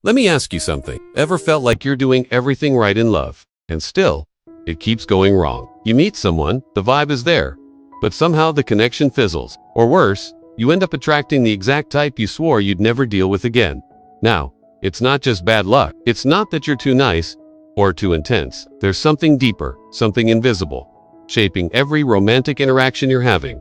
Let me ask you something. Ever felt like you're doing everything right in love, and still, it keeps going wrong? You meet someone, the vibe is there, but somehow the connection fizzles. Or worse, you end up attracting the exact type you swore you'd never deal with again. Now, it's not just bad luck. It's not that you're too nice or too intense. There's something deeper, something invisible, shaping every romantic interaction you're having.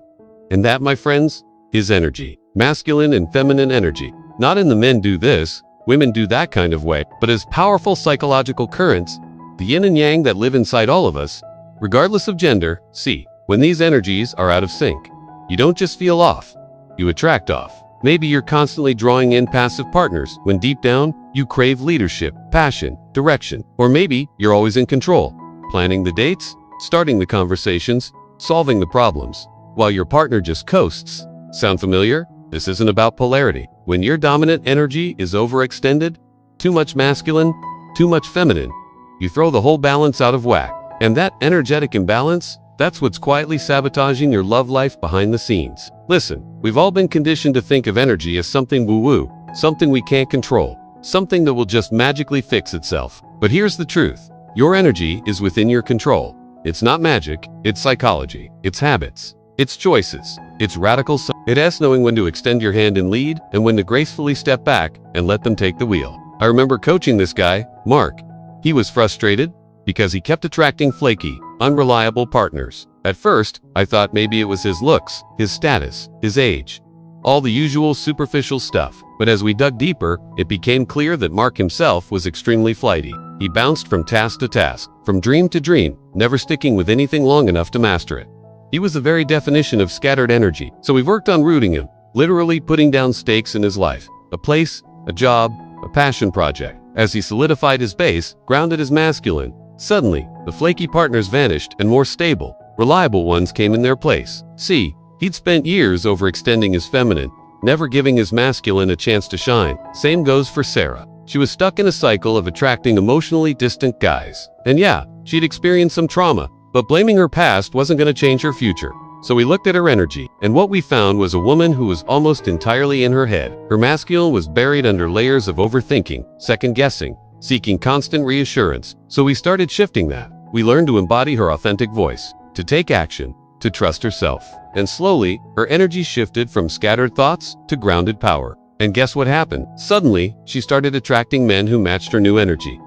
And that, my friends, is energy. Masculine and feminine energy. Not in the men do this, women do that kind of way, but as powerful psychological currents, the yin and yang that live inside all of us, regardless of gender. See, when these energies are out of sync, you don't just feel off, you attract off. Maybe you're constantly drawing in passive partners when deep down, you crave leadership, passion, direction. Or maybe you're always in control, planning the dates, starting the conversations, solving the problems, while your partner just coasts. Sound familiar? This isn't about polarity. When your dominant energy is overextended, too much masculine, too much feminine, you throw the whole balance out of whack. And that energetic imbalance, that's what's quietly sabotaging your love life behind the scenes. Listen, we've all been conditioned to think of energy as something woo-woo, something we can't control, something that will just magically fix itself. But here's the truth. Your energy is within your control. It's not magic, it's psychology, it's habits, it's choices, it's radical. It's knowing when to extend your hand and lead, and when to gracefully step back and let them take the wheel. I remember coaching this guy, Mark. He was frustrated because he kept attracting flaky, unreliable partners. At first, I thought maybe it was his looks, his status, his age, all the usual superficial stuff. But as we dug deeper, it became clear that Mark himself was extremely flighty. He bounced from task to task, from dream to dream, never sticking with anything long enough to master it. He was the very definition of scattered energy. So we worked on rooting him, literally putting down stakes in his life, a place, a job, a passion project. As he solidified his base, grounded his masculine, suddenly, the flaky partners vanished and more stable, reliable ones came in their place. See, he'd spent years overextending his feminine, never giving his masculine a chance to shine. Same goes for Sarah. She was stuck in a cycle of attracting emotionally distant guys. And yeah, she'd experienced some trauma, but blaming her past wasn't going to change her future. So we looked at her energy, and what we found was a woman who was almost entirely in her head. Her masculine was buried under layers of overthinking, second-guessing, seeking constant reassurance. So we started shifting that. We learned to embody her authentic voice, to take action, to trust herself. And slowly, her energy shifted from scattered thoughts to grounded power. And guess what happened? Suddenly, she started attracting men who matched her new energy.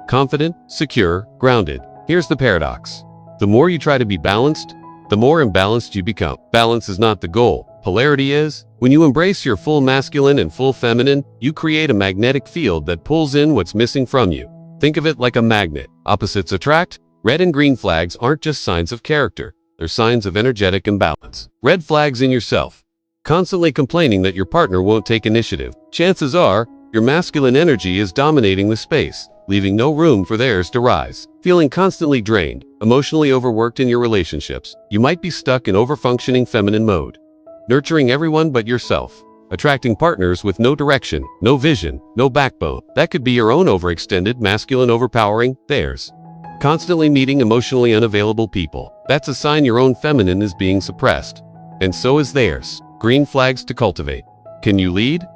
Confident, secure, grounded. Here's the paradox. The more you try to be balanced, the more imbalanced you become. Balance is not the goal. Polarity is. When you embrace your full masculine and full feminine, you create a magnetic field that pulls in what's missing from you. Think of it like a magnet. Opposites attract. Red and green flags aren't just signs of character. They're signs of energetic imbalance. Red flags in yourself. Constantly complaining that your partner won't take initiative. Chances are, your masculine energy is dominating the space, leaving no room for theirs to rise. Feeling constantly drained, emotionally overworked in your relationships, you might be stuck in overfunctioning feminine mode, nurturing everyone but yourself, attracting partners with no direction, no vision, no backbone. That could be your own overextended masculine overpowering theirs. Constantly meeting emotionally unavailable people. That's a sign your own feminine is being suppressed. And so is theirs. Green flags to cultivate. Can you lead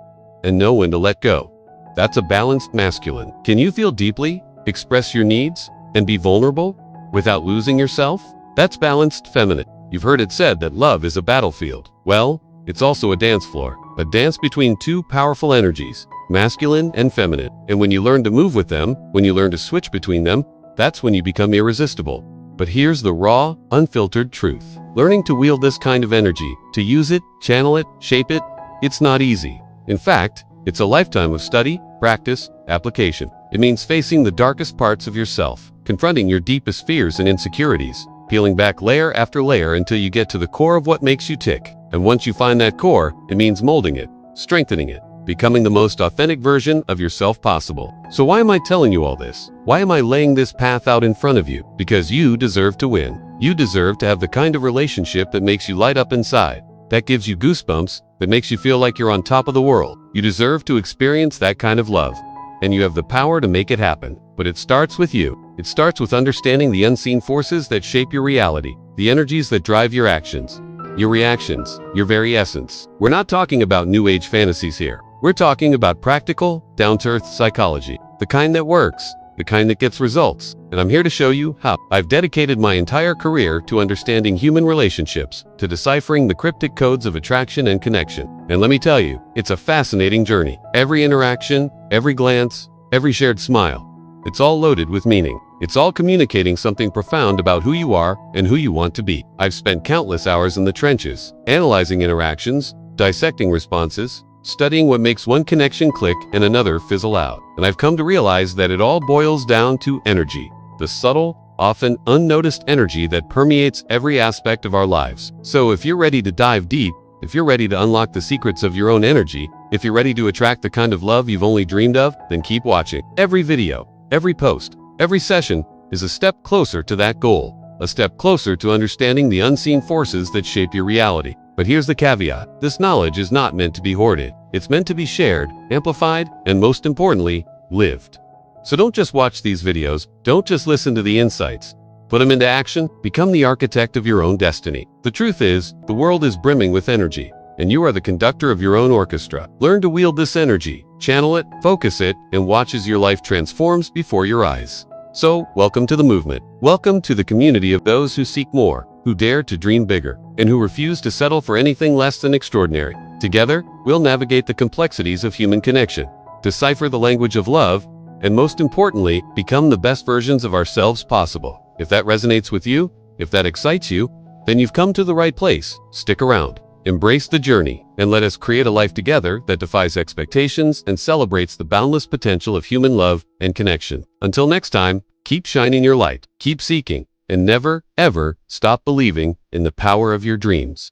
and know when to let go? That's a balanced masculine. Can you feel deeply, express your needs, and be vulnerable without losing yourself? That's balanced feminine. You've heard it said that love is a battlefield. Well, it's also a dance floor. A dance between two powerful energies, masculine and feminine. And when you learn to move with them, when you learn to switch between them, that's when you become irresistible. But here's the raw, unfiltered truth. Learning to wield this kind of energy, to use it, channel it, shape it, it's not easy. In fact, it's a lifetime of study, practice, application. It means facing the darkest parts of yourself, confronting your deepest fears and insecurities, peeling back layer after layer until you get to the core of what makes you tick. And once you find that core, it means molding it, strengthening it, becoming the most authentic version of yourself possible. So why am I telling you all this? Why am I laying this path out in front of you? Because you deserve to win. You deserve to have the kind of relationship that makes you light up inside, that gives you goosebumps, that makes you feel like you're on top of the world. You deserve to experience that kind of love, and you have the power to make it happen. But it starts with you. It starts with understanding the unseen forces that shape your reality, the energies that drive your actions, your reactions, your very essence. We're not talking about new age fantasies here. We're talking about practical, down-to-earth psychology, the kind that works, the kind that gets results. And I'm here to show you how. I've dedicated my entire career to understanding human relationships, to deciphering the cryptic codes of attraction and connection. And let me tell you, it's a fascinating journey. Every interaction, every glance, every shared smile, it's all loaded with meaning. It's all communicating something profound about who you are and who you want to be. I've spent countless hours in the trenches, analyzing interactions, dissecting responses, studying what makes one connection click and another fizzle out. And I've come to realize that it all boils down to energy, the subtle, often unnoticed energy that permeates every aspect of our lives. So if you're ready to dive deep, if you're ready to unlock the secrets of your own energy, if you're ready to attract the kind of love you've only dreamed of, then keep watching. Every video, every post, every session is a step closer to that goal, a step closer to understanding the unseen forces that shape your reality. But here's the caveat. This knowledge is not meant to be hoarded. It's meant to be shared, amplified, and most importantly, lived. So don't just watch these videos. Don't just listen to the insights. Put them into action. Become the architect of your own destiny. The truth is, the world is brimming with energy, and you are the conductor of your own orchestra. Learn to wield this energy, channel it, focus it, and watch as your life transforms before your eyes. So, welcome to the movement. Welcome to the community of those who seek more, who dare to dream bigger, and who refuse to settle for anything less than extraordinary. Together, we'll navigate the complexities of human connection, decipher the language of love, and most importantly, become the best versions of ourselves possible. If that resonates with you, if that excites you, then you've come to the right place. Stick around. Embrace the journey, and let us create a life together that defies expectations and celebrates the boundless potential of human love and connection. Until next time, keep shining your light, keep seeking, and never, ever stop believing in the power of your dreams.